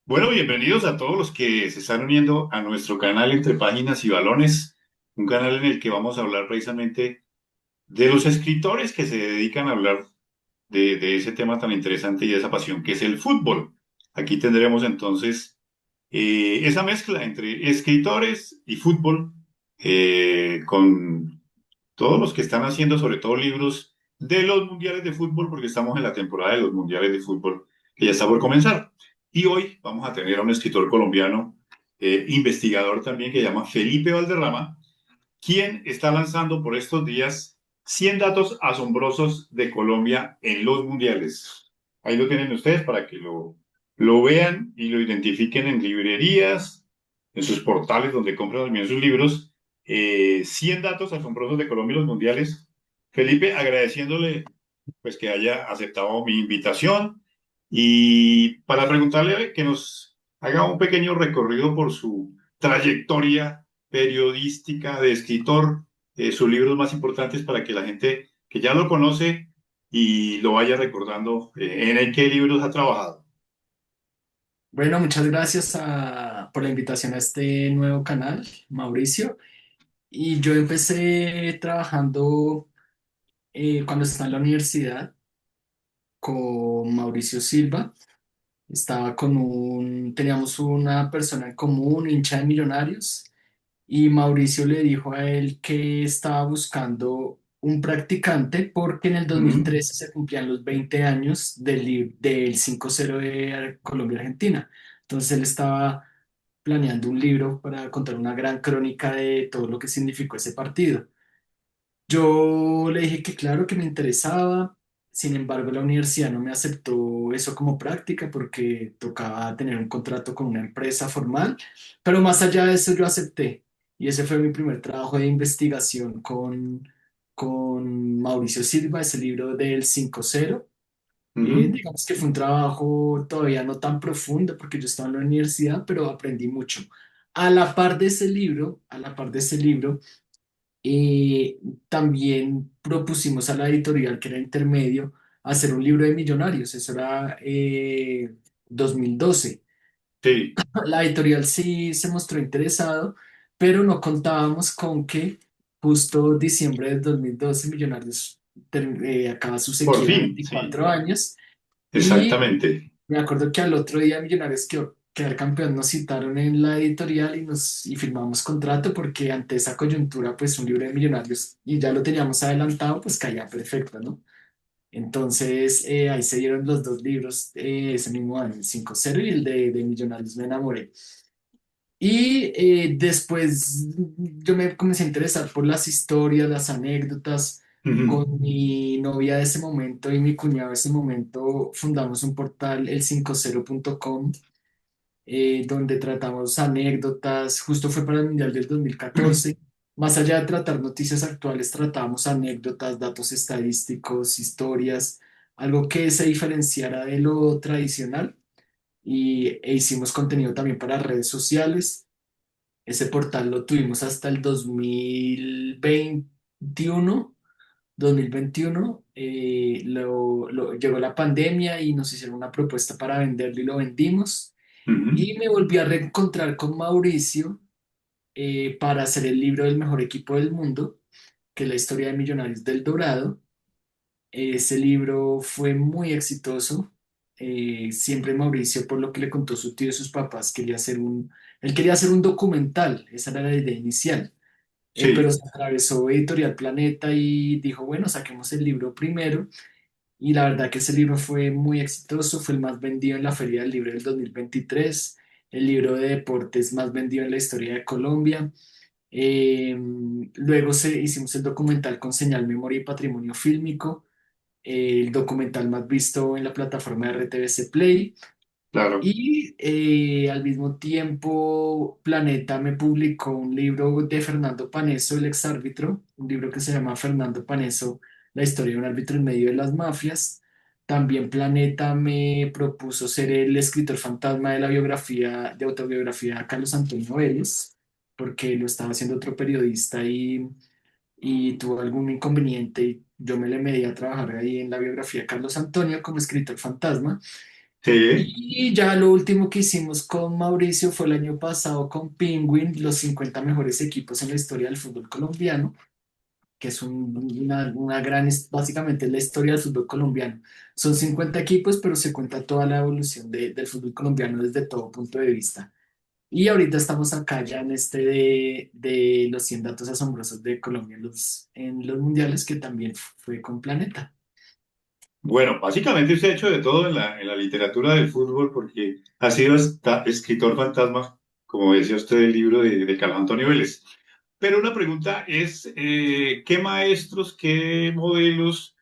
Bueno, bienvenidos a todos los que se están uniendo a nuestro canal Entre Páginas y Balones, un canal en el que vamos a hablar precisamente de los escritores que se dedican a hablar de ese tema tan interesante y de esa pasión que es el fútbol. Aquí tendremos entonces esa mezcla entre escritores y fútbol, con todos los que están haciendo sobre todo libros de los mundiales de fútbol, porque estamos en la temporada de los mundiales de fútbol que ya está por comenzar. Y hoy vamos a tener a un escritor colombiano, investigador también, que se llama Felipe Valderrama, quien está lanzando por estos días 100 datos asombrosos de Colombia en los mundiales. Ahí lo tienen ustedes para que lo vean y lo identifiquen en librerías, en sus portales donde compran también sus libros. 100 datos asombrosos de Colombia en los mundiales. Felipe, agradeciéndole pues que haya aceptado mi invitación y para preguntarle que nos haga un pequeño recorrido por su trayectoria periodística de escritor, sus libros más importantes para que la gente que ya lo conoce y lo vaya recordando, en qué libros ha trabajado. Bueno, muchas gracias por la invitación a este nuevo canal, Mauricio. Y yo empecé trabajando cuando estaba en la universidad con Mauricio Silva. Teníamos una persona en común, hincha de Millonarios, y Mauricio le dijo a él que estaba buscando un practicante porque en el Ujú. 2013 se cumplían los 20 años del 5-0 de Colombia-Argentina. Entonces él estaba planeando un libro para contar una gran crónica de todo lo que significó ese partido. Yo le dije que claro, que me interesaba. Sin embargo, la universidad no me aceptó eso como práctica porque tocaba tener un contrato con una empresa formal, pero más allá de eso yo acepté. Y ese fue mi primer trabajo de investigación con Mauricio Silva, ese libro del 5-0. Ujú. Digamos que fue un trabajo todavía no tan profundo porque yo estaba en la universidad, pero aprendí mucho. A la par de ese libro, eh, también propusimos a la editorial, que era Intermedio, hacer un libro de millonarios. Eso era 2012. Sí, La editorial sí se mostró interesado, pero no contábamos con que justo diciembre del 2012 Millonarios acaba su por sequía de fin, sí, 24 años. Y exactamente. me acuerdo que al otro día Millonarios quedar campeón, nos citaron en la editorial y firmamos contrato porque ante esa coyuntura, pues un libro de Millonarios y ya lo teníamos adelantado, pues caía perfecto, ¿no? Entonces ahí se dieron los dos libros ese mismo año, el 5-0 y el de Millonarios Me Enamoré. Y después yo me comencé a interesar por las historias, las anécdotas. Ujú. Con mi novia de ese momento y mi cuñado de ese momento fundamos un portal, el50.com, donde tratamos anécdotas. Justo fue para el Mundial del 2014. Más allá de tratar noticias actuales, tratamos anécdotas, datos estadísticos, historias, algo que se diferenciara de lo tradicional. E hicimos contenido también para redes sociales. Ese portal lo tuvimos hasta el 2021. Llegó la pandemia y nos hicieron una propuesta para venderlo y lo vendimos. Ujú. Y me volví a reencontrar con Mauricio para hacer el libro del mejor equipo del mundo, que es la historia de Millonarios del Dorado. Ese libro fue muy exitoso. Siempre Mauricio, por lo que le contó su tío y sus papás, él quería hacer un documental, esa era la idea inicial. Pero Sí. se atravesó Editorial Planeta y dijo, bueno, saquemos el libro primero. Y la verdad que ese libro fue muy exitoso, fue el más vendido en la Feria del Libro del 2023, el libro de deportes más vendido en la historia de Colombia. Eh, Luego hicimos el documental con Señal Memoria y Patrimonio Fílmico, el documental más visto en la plataforma de RTVC Play. Claro. Y al mismo tiempo, Planeta me publicó un libro de Fernando Paneso, el exárbitro, un libro que se llama Fernando Paneso, la historia de un árbitro en medio de las mafias. También Planeta me propuso ser el escritor fantasma de la autobiografía de Carlos Antonio Vélez, porque lo estaba haciendo otro periodista y tuvo algún inconveniente y yo me le medí a trabajar ahí en la biografía de Carlos Antonio como escritor fantasma. Sí. Y ya lo último que hicimos con Mauricio fue el año pasado con Penguin, los 50 mejores equipos en la historia del fútbol colombiano, que es una gran, básicamente es la historia del fútbol colombiano. Son 50 equipos, pero se cuenta toda la evolución del fútbol colombiano desde todo punto de vista. Y ahorita estamos acá ya en este de los 100 datos asombrosos de Colombia en los mundiales, que también fue con Planeta. Bueno, básicamente usted ha hecho de todo en la literatura del fútbol porque ha sido escritor fantasma, como decía usted del libro de Carlos Antonio Vélez. Pero una pregunta es, ¿qué maestros, qué modelos,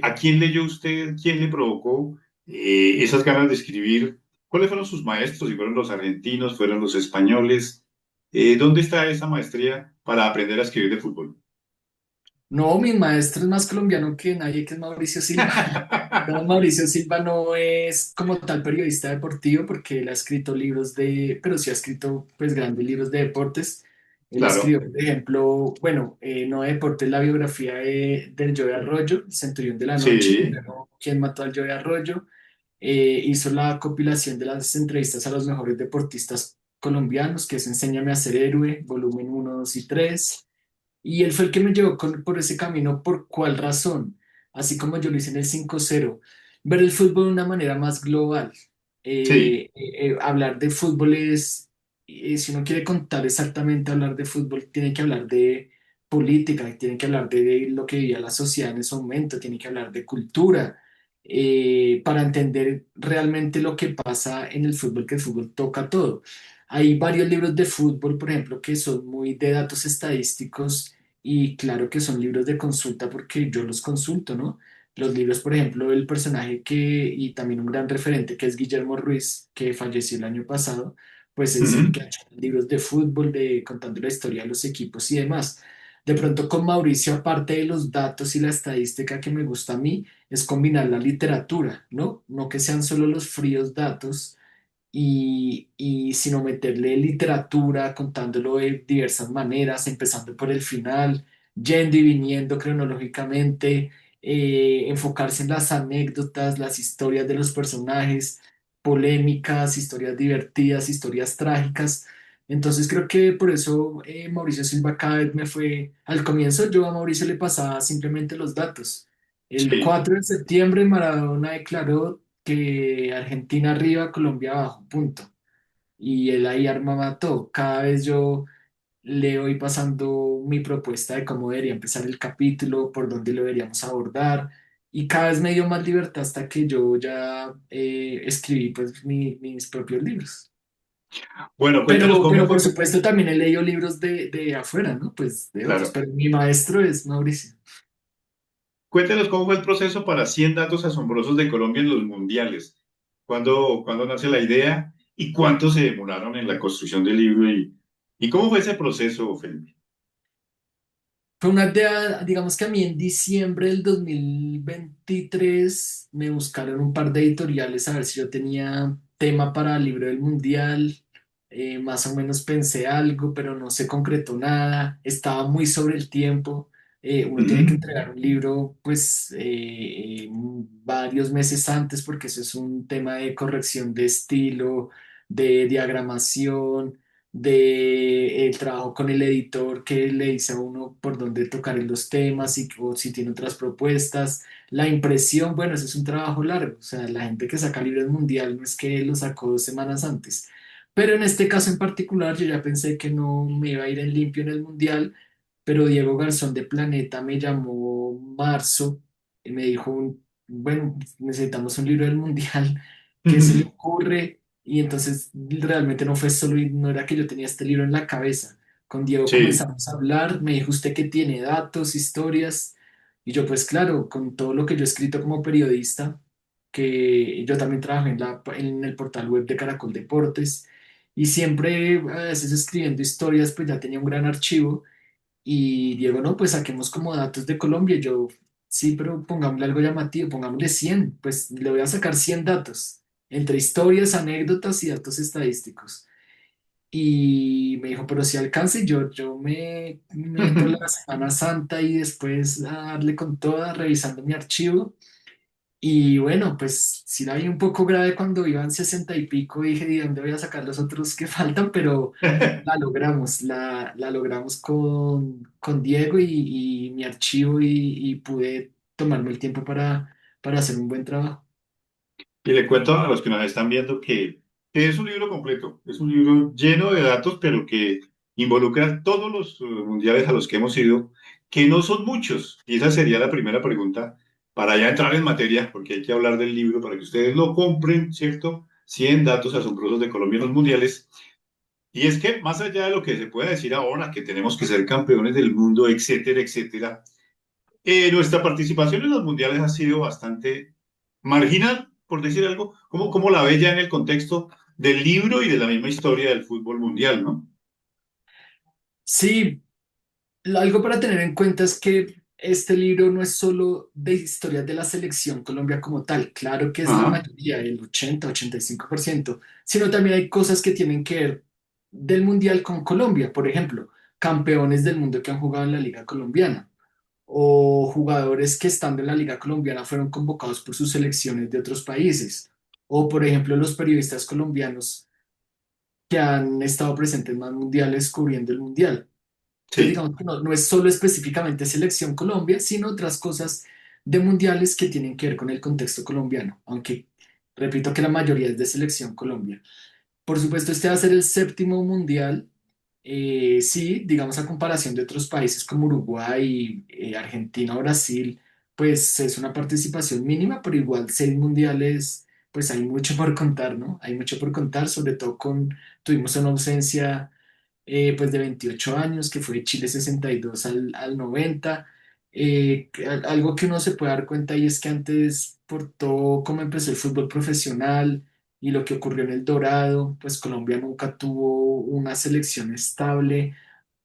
a quién leyó usted, quién le provocó esas ganas de escribir? ¿Cuáles fueron sus maestros? ¿Si fueron los argentinos, fueron los españoles? ¿Dónde está esa maestría para aprender a escribir de fútbol? No, mi maestro es más colombiano que nadie, que es Mauricio Silva. No, Mauricio Silva no es como tal periodista deportivo porque él ha escrito libros pero sí ha escrito pues grandes libros de deportes. Él Claro, escribió, por ejemplo, bueno, no de deportes, la biografía del Joey Arroyo, el Centurión de la Noche, sí. luego quién mató al Joey Arroyo. Hizo la compilación de las entrevistas a los mejores deportistas colombianos, que es Enséñame a ser héroe, volumen uno, 2 y 3. Y él fue el que me llevó por ese camino. ¿Por cuál razón? Así como yo lo hice en el 5-0, ver el fútbol de una manera más global. Sí, Hablar de fútbol si uno quiere contar exactamente hablar de fútbol, tiene que hablar de política, tiene que hablar de lo que vivía la sociedad en ese momento, tiene que hablar de cultura, para entender realmente lo que pasa en el fútbol, que el fútbol toca todo. Hay varios libros de fútbol, por ejemplo, que son muy de datos estadísticos y claro que son libros de consulta porque yo los consulto, ¿no? Los libros, por ejemplo, el personaje y también un gran referente que es Guillermo Ruiz, que falleció el año pasado, pues es el que ujú, ha hecho libros de fútbol, contando la historia de los equipos y demás. De pronto con Mauricio, aparte de los datos y la estadística que me gusta a mí, es combinar la literatura, ¿no? No que sean solo los fríos datos sino meterle literatura, contándolo de diversas maneras, empezando por el final, yendo y viniendo cronológicamente, enfocarse en las anécdotas, las historias de los personajes, polémicas, historias divertidas, historias trágicas. Entonces creo que por eso Mauricio Silva cada vez al comienzo yo a Mauricio le pasaba simplemente los datos. El sí. 4 de septiembre Maradona declaró que Argentina arriba, Colombia abajo, punto. Y él ahí armaba todo. Cada vez yo le voy pasando mi propuesta de cómo debería empezar el capítulo, por dónde lo deberíamos abordar. Y cada vez me dio más libertad hasta que yo ya escribí pues mis propios libros. Bueno, cuéntenos cómo Pero por fue. supuesto también he leído libros de afuera, ¿no? Pues de otros, Claro. pero mi maestro es Mauricio. Cuéntenos cómo fue el proceso para 100 datos asombrosos de Colombia en los mundiales. ¿Cuándo nace la idea y cuánto se demoraron en la construcción del libro y cómo fue ese proceso, Felipe? Fue una idea, digamos que a mí en diciembre del 2023 me buscaron un par de editoriales a ver si yo tenía tema para el libro del mundial. Más o menos pensé algo, pero no se concretó nada, estaba muy sobre el tiempo. Uno tiene que Ujú, entregar un libro pues varios meses antes porque eso es un tema de corrección de estilo, de diagramación, de el trabajo con el editor que le dice a uno por dónde tocar en los temas o si tiene otras propuestas. La impresión, bueno, ese es un trabajo largo, o sea, la gente que saca libros mundial no es que lo sacó 2 semanas antes. Pero en este caso en particular yo ya pensé que no me iba a ir en limpio en el mundial, pero Diego Garzón de Planeta me llamó marzo y me dijo, bueno, necesitamos un libro del mundial, ¿qué se le ujú, ocurre? Y entonces realmente no fue solo, no era que yo tenía este libro en la cabeza. Con Diego sí, comenzamos a hablar, me dijo usted que tiene datos, historias, y yo pues claro, con todo lo que yo he escrito como periodista, que yo también trabajé en el portal web de Caracol Deportes, y siempre a veces escribiendo historias, pues ya tenía un gran archivo, y Diego, no, pues saquemos como datos de Colombia, y yo, sí, pero pongámosle algo llamativo, pongámosle 100 pues le voy a sacar 100 datos entre historias, anécdotas y datos estadísticos. Y me dijo, pero si alcance, yo me entro la Semana Santa y después a darle con toda, revisando mi archivo. Y bueno, pues sí la vi un poco grave cuando iban 60 y pico, dije, ¿de dónde voy a sacar los otros que faltan? Pero la logramos, la logramos con Diego y mi archivo y pude tomarme el tiempo para hacer un buen trabajo. Y le cuento a los que nos están viendo que es un libro completo, es un libro lleno de datos, pero que involucra todos los mundiales a los que hemos ido, que no son muchos. Y esa sería la primera pregunta para ya entrar en materia, porque hay que hablar del libro para que ustedes lo compren, ¿cierto? 100 datos asombrosos de Colombia en los mundiales. Y es que más allá de lo que se pueda decir ahora, que tenemos que ser campeones del mundo, etcétera, etcétera, nuestra participación en los mundiales ha sido bastante marginal, por decir algo. ¿Cómo la ve ya en el contexto del libro y de la misma historia del fútbol mundial, no? Sí, algo para tener en cuenta es que este libro no es solo de historias de la selección Colombia como tal, claro que es la Ajá, mayoría, el 80-85%, sino también hay cosas que tienen que ver del Mundial con Colombia, por ejemplo, campeones del mundo que han jugado en la Liga Colombiana o jugadores que estando en la Liga Colombiana fueron convocados por sus selecciones de otros países, o por ejemplo los periodistas colombianos que han estado presentes en más mundiales cubriendo el Mundial. Entonces, sí. digamos que no es solo específicamente Selección Colombia, sino otras cosas de mundiales que tienen que ver con el contexto colombiano, aunque repito que la mayoría es de Selección Colombia. Por supuesto, este va a ser el séptimo mundial. Sí, digamos a comparación de otros países como Uruguay, Argentina o Brasil, pues es una participación mínima, pero igual 6 mundiales, pues hay mucho por contar, ¿no? Hay mucho por contar, sobre todo tuvimos una ausencia pues de 28 años, que fue Chile 62 al 90. Algo que uno se puede dar cuenta y es que antes, por todo cómo empezó el fútbol profesional y lo que ocurrió en el Dorado, pues Colombia nunca tuvo una selección estable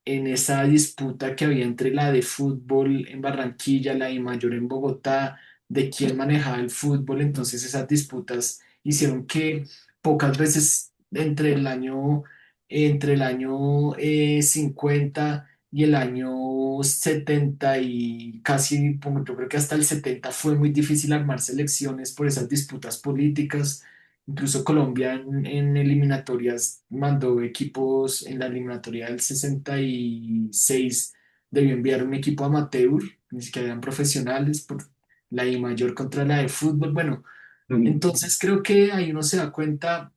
en esa disputa que había entre la de fútbol en Barranquilla, la de mayor en Bogotá, de quién manejaba el fútbol. Entonces esas disputas hicieron que pocas veces entre el año 50 y el año 70 y casi, como yo creo que hasta el 70 fue muy difícil armar selecciones por esas disputas políticas. Incluso Colombia en eliminatorias mandó equipos, en la eliminatoria del 66 debió enviar un equipo amateur, ni siquiera eran profesionales, por la I mayor contra la de fútbol. Bueno, Mm. entonces creo que ahí uno se da cuenta,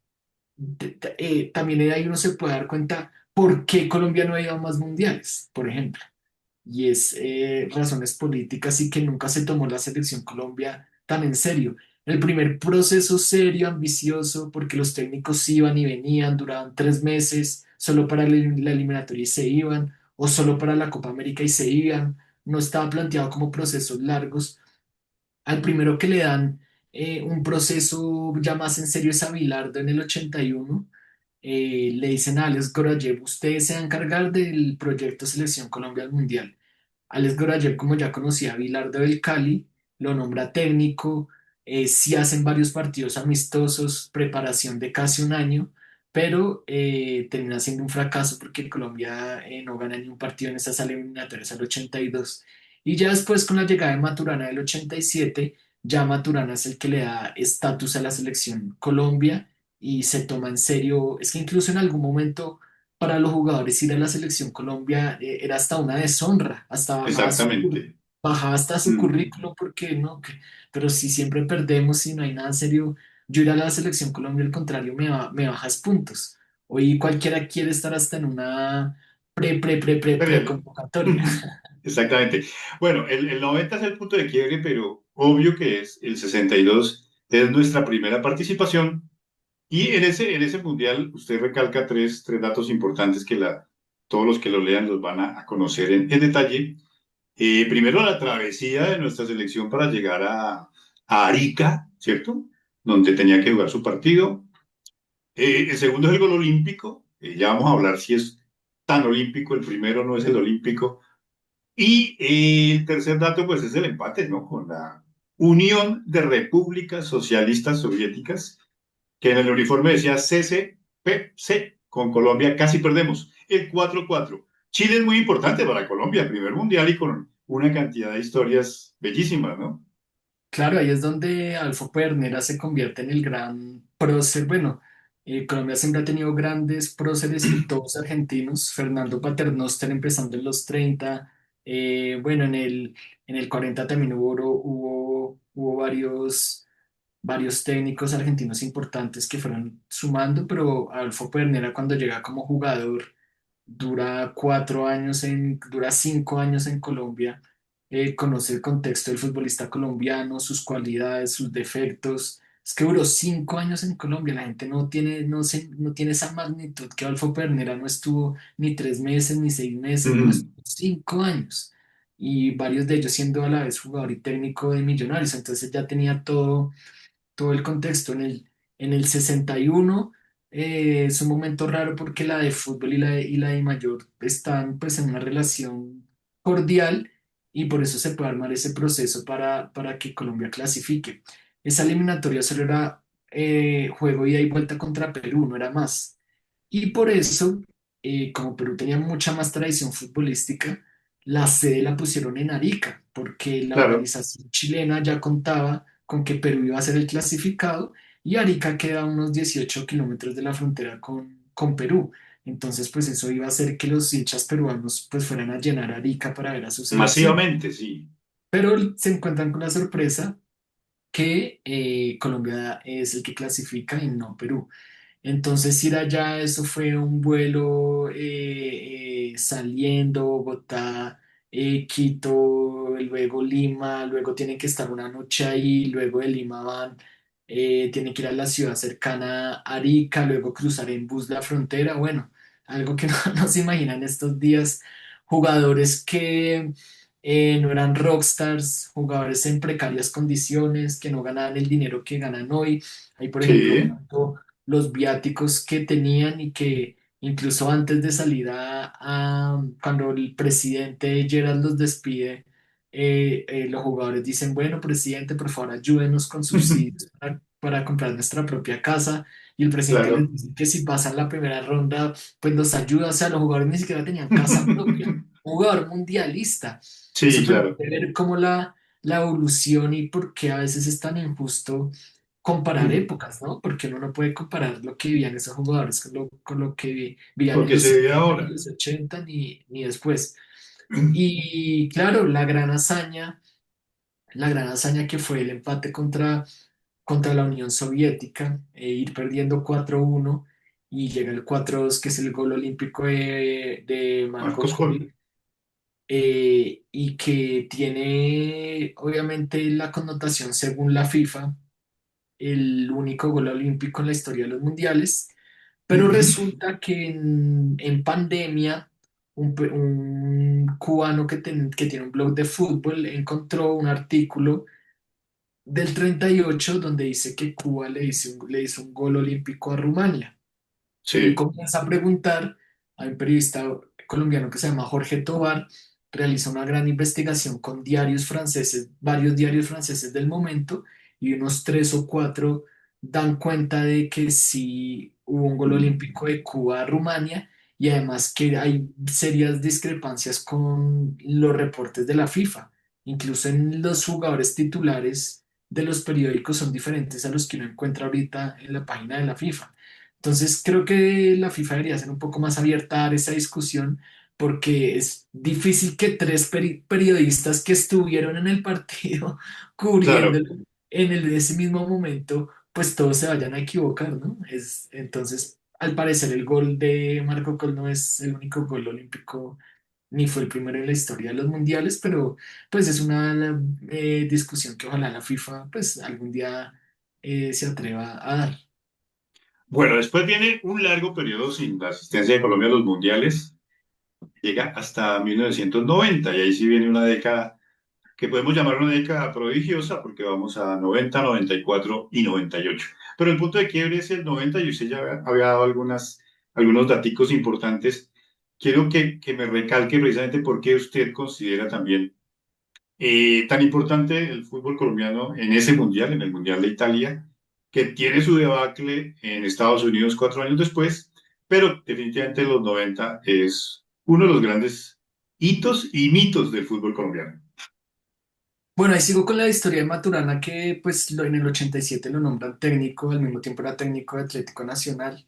también ahí uno se puede dar cuenta por qué Colombia no ha ido a más mundiales, por ejemplo, y es razones políticas y que nunca se tomó la selección Colombia tan en serio. El primer proceso serio, ambicioso, porque los técnicos iban y venían, duraban 3 meses, solo para la eliminatoria y se iban, o solo para la Copa América y se iban, no estaba planteado como procesos largos. Al primero que le dan un proceso ya más en serio es a Bilardo en el 81. Le dicen a Alex Gorayev, usted se va a encargar del proyecto Selección Colombia al Mundial. Alex Gorayev, como ya conocía a Bilardo del Cali, lo nombra técnico, sí hacen varios partidos amistosos, preparación de casi un año, pero termina siendo un fracaso porque Colombia no gana ni un partido en esas eliminatorias al 82. Y ya después con la llegada de Maturana del 87, ya Maturana es el que le da estatus a la selección Colombia y se toma en serio, es que incluso en algún momento para los jugadores ir a la selección Colombia era hasta una deshonra, hasta Exactamente. bajaba hasta su Mm. currículum porque no, pero si siempre perdemos y no hay nada serio, yo ir a la selección Colombia al contrario me bajas puntos. Hoy cualquiera quiere estar hasta en una Pero, convocatoria. exactamente. Bueno, el 90 es el punto de quiebre, pero obvio que es el 62 es nuestra primera participación. Y en ese mundial usted recalca tres datos importantes que todos los que lo lean los van a conocer en detalle. Primero, la travesía de nuestra selección para llegar a Arica, ¿cierto? Donde tenía que jugar su partido. El segundo es el gol olímpico. Ya vamos a hablar si es tan olímpico. El primero no es el olímpico. Y el tercer dato, pues, es el empate, ¿no? Con la Unión de Repúblicas Socialistas Soviéticas, que en el uniforme decía CCPC. Con Colombia casi perdemos el 4-4. Chile es muy importante para Colombia, primer mundial y con una cantidad de historias bellísimas, ¿no? Claro, ahí es donde Alfo Pernera se convierte en el gran prócer. Bueno, Colombia siempre ha tenido grandes próceres y todos argentinos. Fernando Paternoster empezando en los 30. Bueno, en el 40 también hubo varios técnicos argentinos importantes que fueron sumando, pero Alfo Pernera cuando llega como jugador dura 5 años en Colombia, conoce el contexto del futbolista colombiano, sus cualidades, sus defectos. Es que duró 5 años en Colombia, la gente no tiene esa magnitud que Adolfo Pernera no estuvo ni 3 meses, ni 6 meses, no, Ujú. estuvo 5 años. Y varios de ellos siendo a la vez jugador y técnico de Millonarios, entonces ya tenía todo el contexto. En el 61 es un momento raro porque la de fútbol y la de mayor están pues en una relación cordial y por eso se puede armar ese proceso para que Colombia clasifique. Esa eliminatoria solo era juego ida y vuelta contra Perú, no era más. Y por eso, como Perú tenía mucha más tradición futbolística, la sede la pusieron en Arica, porque la Claro. organización chilena ya contaba con que Perú iba a ser el clasificado y Arica queda a unos 18 kilómetros de la frontera con Perú. Entonces, pues eso iba a hacer que los hinchas peruanos pues fueran a llenar Arica para ver a su selección. Masivamente, sí. Pero se encuentran con la sorpresa que Colombia es el que clasifica y no Perú. Entonces ir allá, eso fue un vuelo saliendo, Bogotá, Quito, luego Lima, luego tienen que estar una noche ahí, luego de Lima tienen que ir a la ciudad cercana a Arica, luego cruzar en bus la frontera, bueno, algo que no se imaginan estos días, jugadores que no eran rockstars, jugadores en precarias condiciones, que no ganaban el dinero que ganan hoy. Hay, por ejemplo, un Sí. dato los viáticos que tenían y que incluso antes de salir cuando el presidente Gerard los despide, los jugadores dicen, bueno, presidente, por favor, ayúdenos con subsidios para comprar nuestra propia casa. Y el presidente les Claro. dice que si pasan la primera ronda, pues los ayuda. O sea, los jugadores ni siquiera tenían casa propia. Un jugador mundialista. Sí, Eso claro. permite ver cómo la evolución y por qué a veces es tan injusto comparar épocas, ¿no? Porque uno no puede comparar lo que vivían esos jugadores con lo que vivían en Porque los se ve 70 ni ahora. los 80 ni después. Y claro, la gran hazaña que fue el empate contra la Unión Soviética, ir perdiendo 4-1 y llega el 4-2 que es el gol olímpico de Marco Marcos Col. Col, y que tiene obviamente la connotación según la FIFA el único gol olímpico en la historia de los mundiales, pero Ujú. resulta que en pandemia un cubano que tiene un blog de fútbol encontró un artículo del 38 donde dice que Cuba le hizo un gol olímpico a Rumania y Sí. comienza a preguntar a un periodista colombiano que se llama Jorge Tobar, realiza una gran investigación con diarios franceses, varios diarios franceses del momento, y unos tres o cuatro dan cuenta de que sí hubo un gol olímpico de Cuba a Rumania, y además que hay serias discrepancias con los reportes de la FIFA. Incluso en los jugadores titulares de los periódicos son diferentes a los que uno encuentra ahorita en la página de la FIFA. Entonces creo que la FIFA debería ser un poco más abierta a dar esa discusión porque es difícil que tres periodistas que estuvieron en el partido Claro. cubriéndolo ese mismo momento, pues todos se vayan a equivocar, ¿no? Entonces, al parecer el gol de Marco Col no es el único gol olímpico ni fue el primero en la historia de los mundiales, pero pues es una discusión que ojalá la FIFA pues algún día se atreva a dar. Bueno, después viene un largo periodo sin la asistencia de Colombia a los mundiales. Llega hasta 1990 y ahí sí viene una década que podemos llamar una década prodigiosa porque vamos a 90, 94 y 98. Pero el punto de quiebre es el 90 y usted ya había dado algunos daticos importantes. Quiero que me recalque precisamente por qué usted considera también tan importante el fútbol colombiano en ese mundial, en el Mundial de Italia, que tiene su debacle en Estados Unidos 4 años después, pero definitivamente los 90 es uno de los grandes hitos y mitos del fútbol colombiano. Bueno, ahí sigo con la historia de Maturana, que pues en el 87 lo nombran técnico, al mismo tiempo era técnico de Atlético Nacional,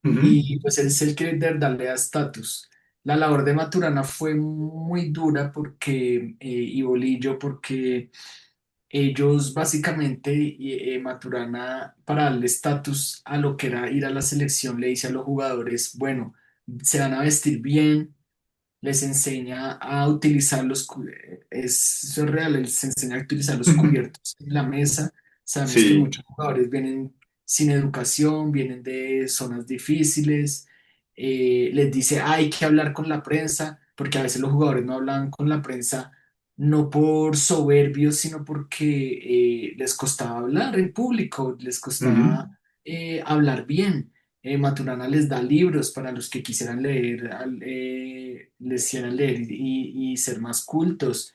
Ujú, y pues él es el que de verdad le da estatus. La labor de Maturana fue muy dura y Bolillo, porque ellos básicamente, Maturana, para darle estatus a lo que era ir a la selección, le dice a los jugadores, bueno, se van a vestir bien, les enseña a utilizar eso es real, les enseña a utilizar los ujú. cubiertos en la mesa. Sabemos que Sí. muchos jugadores vienen sin educación, vienen de zonas difíciles. Les dice, hay que hablar con la prensa, porque a veces los jugadores no hablaban con la prensa, no por soberbios, sino porque les costaba hablar en público, les Ujú, costaba hablar bien. Maturana les da libros para los que quisieran leer, les quieran leer y ser más cultos.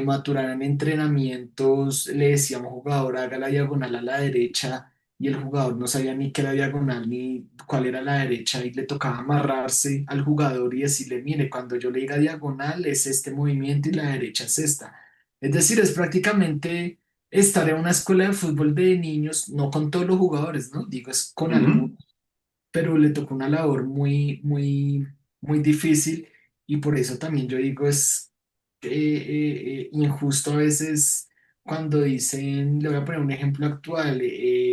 Maturana en entrenamientos le decía a un jugador, haga la diagonal a la derecha, y el jugador no sabía ni qué era diagonal ni cuál era la derecha, y le tocaba amarrarse al jugador y decirle, mire, cuando yo le diga diagonal es este movimiento y la derecha es esta. Es decir, es prácticamente estar en una escuela de fútbol de niños, no con todos los jugadores, ¿no? Digo, es con algunos, ujú, pero le tocó una labor muy difícil, y por eso también yo digo es injusto a veces cuando dicen, le voy a poner un ejemplo actual,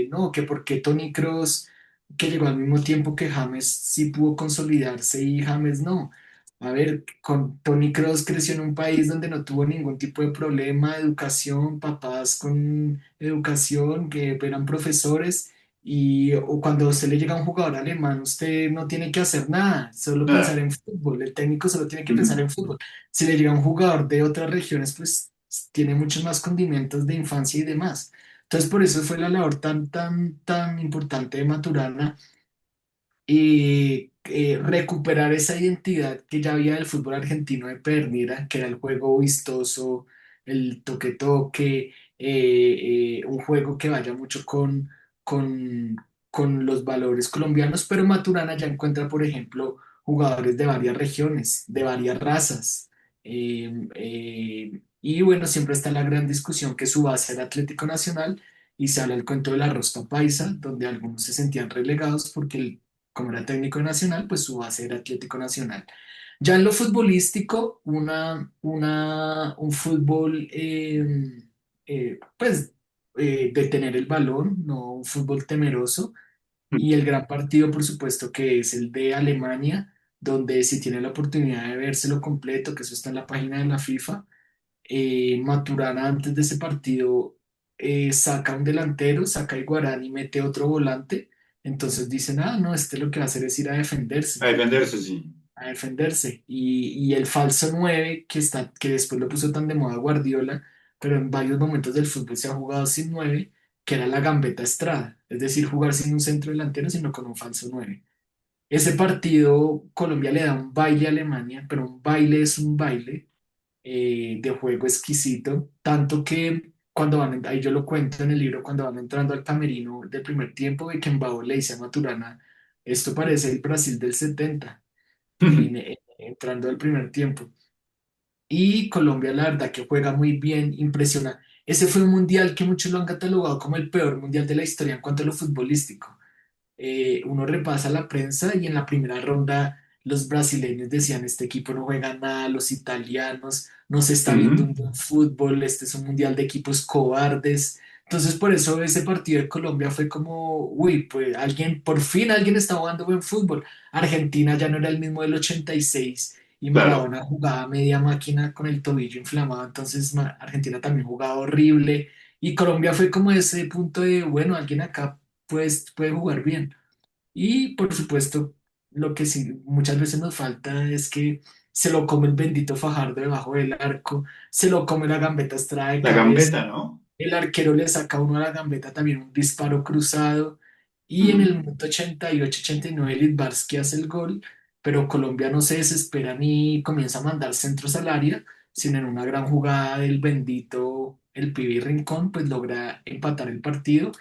no, que porque Tony Cross, que llegó al mismo tiempo que James, sí pudo consolidarse y James no. A ver, con Tony Cross creció en un país donde no tuvo ningún tipo de problema, educación, papás con educación, que eran profesores, o cuando a usted le llega un jugador alemán, usted no tiene que hacer nada, solo pensar nada. en fútbol. El técnico solo tiene que pensar Ujú, en fútbol. Si le llega un jugador de otras regiones, pues tiene muchos más condimentos de infancia y demás. Entonces, por eso fue la labor tan importante de Maturana, y recuperar esa identidad que ya había del fútbol argentino de perdida, que era el juego vistoso, el toque-toque, un juego que vaya mucho con, con los valores colombianos, pero Maturana ya encuentra, por ejemplo, jugadores de varias regiones, de varias razas. Y bueno, siempre está la gran discusión que su base era Atlético Nacional, y se habla el cuento de la rosca paisa, donde algunos se sentían relegados porque como era técnico de Nacional, pues su base era Atlético Nacional. Ya en lo futbolístico, un fútbol, pues, de tener el balón, no un fútbol temeroso, ujú. y el gran partido, por supuesto, que es el de Alemania, donde si tiene la oportunidad de vérselo completo, que eso está en la página de la FIFA. Maturana antes de ese partido saca un delantero, saca a Iguarán y mete otro volante. Entonces dicen, ah, no, este lo que va a hacer es ir a A defenderse, defenderse, sí. a defenderse. Y el falso 9 que después lo puso tan de moda Guardiola, pero en varios momentos del fútbol se ha jugado sin 9, que era la gambeta Estrada, es decir, jugar sin un centro delantero, sino con un falso 9. Ese partido, Colombia le da un baile a Alemania, pero un baile es un baile, de juego exquisito, tanto que cuando ahí yo lo cuento en el libro, cuando van entrando al camerino del primer tiempo, Beckenbauer le dice a Maturana, esto parece el Brasil del 70, entrando al primer tiempo. Y Colombia, la verdad, que juega muy bien, impresiona. Ese fue un mundial que muchos lo han catalogado como el peor mundial de la historia en cuanto a lo futbolístico. Uno repasa la prensa y en la primera ronda los brasileños decían, este equipo no juega nada, los italianos, no se está viendo un Ujú. buen fútbol, este es un mundial de equipos cobardes. Entonces por eso ese partido de Colombia fue como, uy, pues por fin alguien está jugando buen fútbol. Argentina ya no era el mismo del 86 y Claro. Maradona jugaba media máquina con el tobillo inflamado, entonces Argentina también jugaba horrible, y Colombia fue como ese punto de, bueno, alguien acá pues, puede jugar bien. Y por supuesto, lo que sí muchas veces nos falta es que se lo come el bendito Fajardo debajo del arco, se lo come la gambeta Estrada de La cabeza, gambeta, ¿no? el arquero le saca a uno a la gambeta también un disparo cruzado, y en el Ujú. minuto 88-89 Littbarski hace el gol, pero Colombia no se desespera ni comienza a mandar centros al área, sino en una gran jugada del bendito, el Pibe Rincón, pues logra empatar el partido,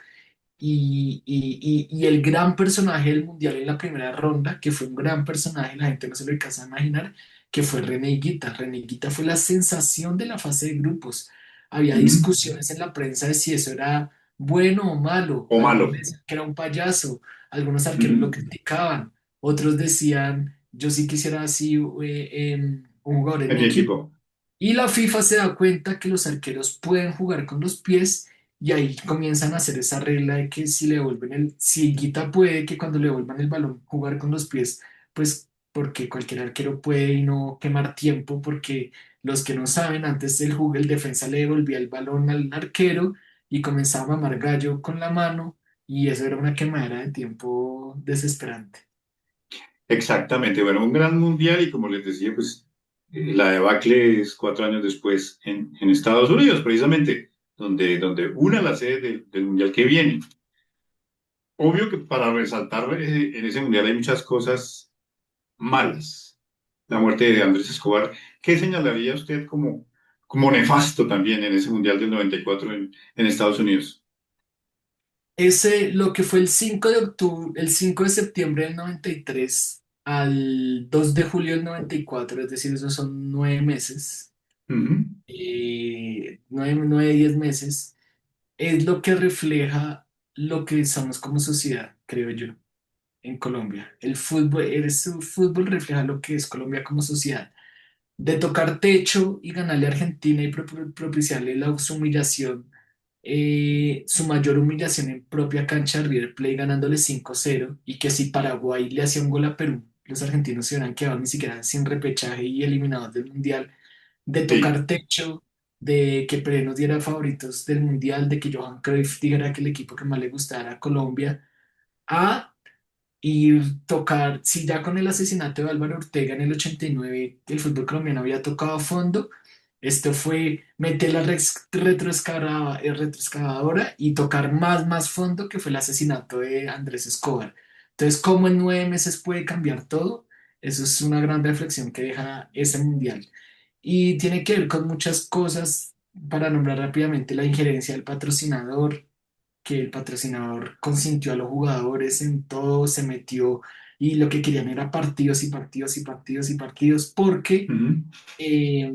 y el gran personaje del Mundial en la primera ronda, que fue un gran personaje, la gente no se lo alcanza a imaginar, que fue René Higuita. René Higuita fue la sensación de la fase de grupos. había ujú, discusiones en la prensa de si eso era bueno o malo. o malo. Algunos decían que era un payaso, algunos arqueros lo Ujú. criticaban, otros decían, yo sí quisiera así un jugador en En mi mi equipo. equipo. Y la FIFA se da cuenta que los arqueros pueden jugar con los pies y ahí comienzan a hacer esa regla de que si le devuelven si Higuita puede que cuando le devuelvan el balón jugar con los pies, pues porque cualquier arquero puede y no quemar tiempo, porque los que no saben, antes el defensa le devolvía el balón al arquero y comenzaba a mamar gallo con la mano y eso era una quemadera de tiempo desesperante. Exactamente. Bueno, un gran mundial y como les decía, pues la debacle es 4 años después en Estados Unidos, precisamente, donde una la sede del mundial que viene. Obvio que para resaltar en ese mundial hay muchas cosas malas. La muerte de Andrés Escobar, ¿qué señalaría usted como nefasto también en ese mundial del 94 en Estados Unidos? Lo que fue el 5 de octubre, el 5 de septiembre del 93 al 2 de julio del 94, es decir, esos son 9 meses, Ujú, 10 meses, es lo que refleja lo que somos como sociedad, creo yo, en Colombia. El fútbol refleja lo que es Colombia como sociedad. De tocar techo y ganarle a Argentina y propiciarle su humillación, su mayor humillación en propia cancha de River Plate ganándole 5-0 y que si Paraguay le hacía un gol a Perú, los argentinos se hubieran quedado ni siquiera sin repechaje y eliminados del Mundial, de sí, tocar techo, de que Pelé nos diera favoritos del Mundial, de que Johan Cruyff dijera que el equipo que más le gustara era Colombia, a y tocar, si ya con el asesinato de Álvaro Ortega en el 89 el fútbol colombiano había tocado a fondo, esto fue meter la retroexcavadora y tocar más fondo, que fue el asesinato de Andrés Escobar. Entonces, ¿cómo en 9 meses puede cambiar todo? Eso es una gran reflexión que deja ese mundial. Y tiene que ver con muchas cosas, para nombrar rápidamente la injerencia del patrocinador, que el patrocinador consintió a los jugadores en todo, se metió y lo que querían era partidos y partidos y partidos y partidos porque ujú, eh,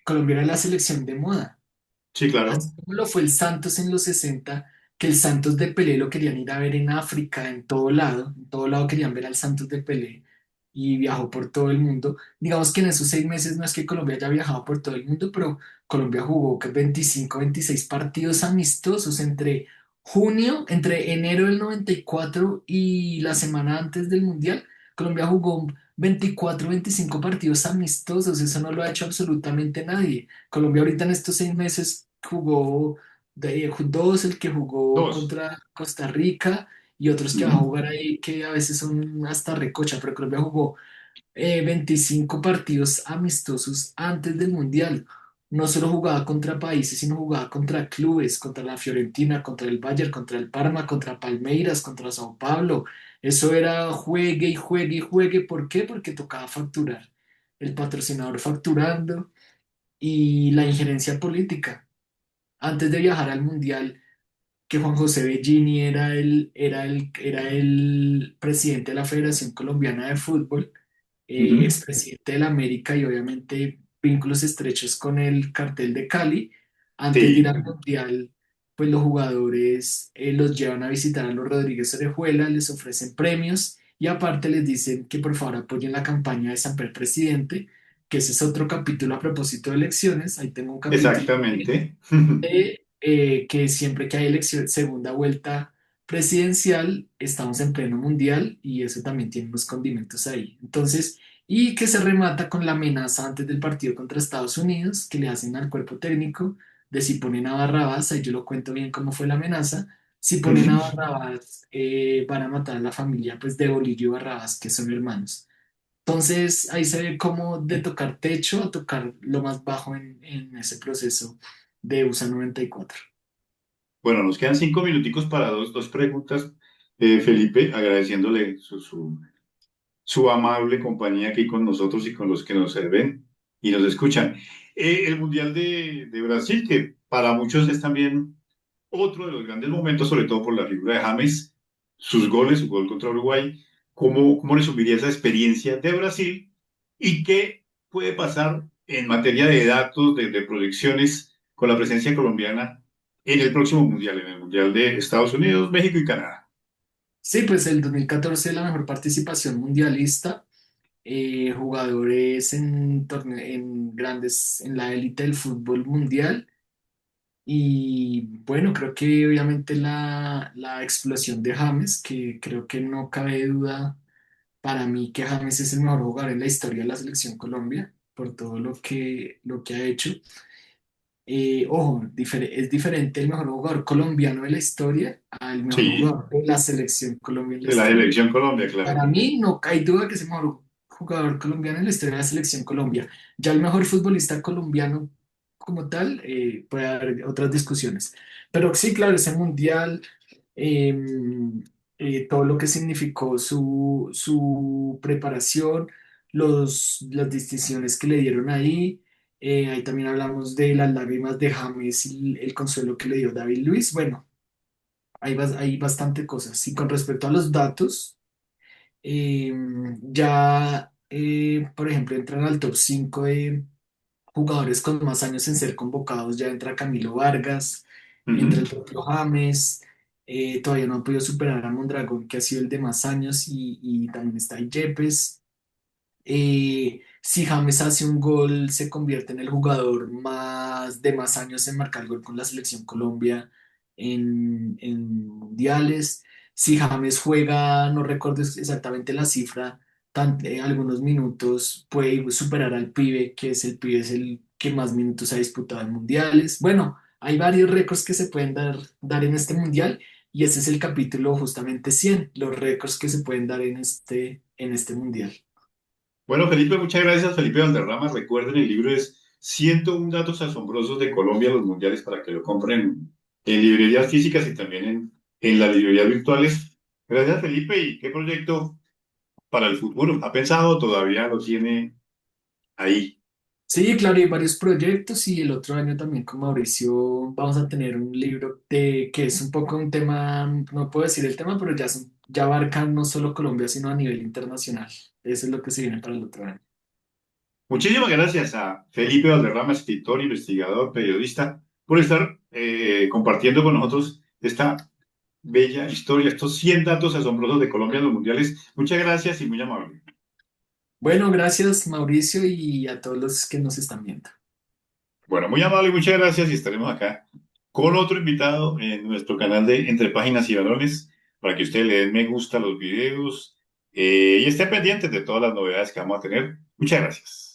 Colombia era la selección de moda. sí, claro. Así como lo fue el Santos en los 60, que el Santos de Pelé lo querían ir a ver en África, en todo lado querían ver al Santos de Pelé y viajó por todo el mundo. Digamos que en esos 6 meses no es que Colombia haya viajado por todo el mundo, pero Colombia jugó que 25, 26 partidos amistosos entre enero del 94 y la semana antes del Mundial. Colombia jugó 24, 25 partidos amistosos, eso no lo ha hecho absolutamente nadie. Colombia ahorita en estos 6 meses jugó dos, el que jugó Dos. contra Costa Rica y otros que va a Ujú, jugar ahí que a veces son hasta recocha, pero Colombia jugó 25 partidos amistosos antes del Mundial. No solo jugaba contra países, sino jugaba contra clubes, contra la Fiorentina, contra el Bayern, contra el Parma, contra Palmeiras, contra Sao Paulo. Eso era juegue y juegue y juegue. ¿Por qué? Porque tocaba facturar. El patrocinador facturando y la injerencia política. Antes de viajar al Mundial, que Juan José Bellini era el presidente de la Federación Colombiana de Fútbol, ujú, expresidente de la América y obviamente vínculos estrechos con el cartel de Cali. Antes de ir sí, al Mundial, pues los jugadores los llevan a visitar a los Rodríguez Orejuela, les ofrecen premios y aparte les dicen que por favor apoyen la campaña de Samper Presidente, que ese es otro capítulo a propósito de elecciones. Ahí tengo un capítulo exactamente. que siempre que hay elección, segunda vuelta presidencial, estamos en pleno mundial y eso también tiene unos condimentos ahí. Entonces, y que se remata con la amenaza antes del partido contra Estados Unidos, que le hacen al cuerpo técnico de si ponen a Barrabás, ahí yo lo cuento bien cómo fue la amenaza, si ponen a Ujú. Barrabás, van a matar a la familia pues de Bolillo y Barrabás, que son hermanos. Entonces ahí se ve cómo de tocar techo a tocar lo más bajo en ese proceso de USA 94. Bueno, nos quedan 5 minuticos para dos preguntas. Felipe, agradeciéndole su amable compañía aquí con nosotros y con los que nos ven y nos escuchan. El Mundial de Brasil, que para muchos es también otro de los grandes momentos, sobre todo por la figura de James, sus goles, su gol contra Uruguay. ¿Cómo resumiría esa experiencia de Brasil y qué puede pasar en materia de datos, de proyecciones? con la presencia colombiana en el próximo mundial, en el mundial de Estados Unidos, México y Canadá? Sí, pues el 2014 la mejor participación mundialista, jugadores en grandes, en la élite del fútbol mundial. Y bueno, creo que obviamente la explosión de James, que creo que no cabe duda para mí que James es el mejor jugador en la historia de la selección Colombia, por todo lo que ha hecho. Ojo, es diferente el mejor jugador colombiano de la historia al mejor Sí, jugador de la selección Colombia en la de la historia. selección Colombia, claro. Para mí no hay duda que es el mejor jugador colombiano en la historia de la selección Colombia. Ya el mejor futbolista colombiano como tal, puede haber otras discusiones. Pero sí, claro, ese mundial, eh, todo lo que significó su preparación, las distinciones que le dieron ahí. Ahí también hablamos de las lágrimas de James y el consuelo que le dio David Luiz. Bueno, hay bastante cosas. Y con respecto a los datos, eh, ya, por ejemplo, entran al top 5 de jugadores con más años en ser convocados. Ya entra Camilo Vargas, entra Ujú. el propio James. Todavía no han podido superar a Mondragón, que ha sido el de más años, y también está ahí Yepes. Si James hace un gol, se convierte en el jugador de más años en marcar gol con la selección Colombia en mundiales. Si James juega, no recuerdo exactamente la cifra, algunos minutos, puede superar al pibe, es el que más minutos ha disputado en mundiales. Bueno, hay varios récords que se pueden dar en este mundial, y ese es el capítulo justamente 100, los récords que se pueden dar en este mundial. Bueno, Felipe, muchas gracias. Felipe Valderrama, recuerden, el libro es 101 datos asombrosos de Colombia a los mundiales para que lo compren en librerías físicas y también en las librerías virtuales. Gracias, Felipe. ¿Y qué proyecto para el futuro ha pensado? ¿Todavía lo tiene ahí? Sí, claro, hay varios proyectos, y el otro año también con Mauricio vamos a tener un libro que es un poco un tema, no puedo decir el tema, pero ya abarca no solo Colombia, sino a nivel internacional. Eso es lo que se viene para el otro año. Muchísimas gracias a Felipe Valderrama, escritor, investigador, periodista, por estar compartiendo con nosotros esta bella historia, estos 100 datos asombrosos de Colombia en los mundiales. Muchas gracias y muy amable. Bueno, gracias Mauricio, y a todos los que nos están viendo. Bueno, muy amable, muchas gracias y estaremos acá con otro invitado en nuestro canal de Entre Páginas y Balones para que ustedes le den me gusta a los videos y estén pendientes de todas las novedades que vamos a tener. Muchas gracias.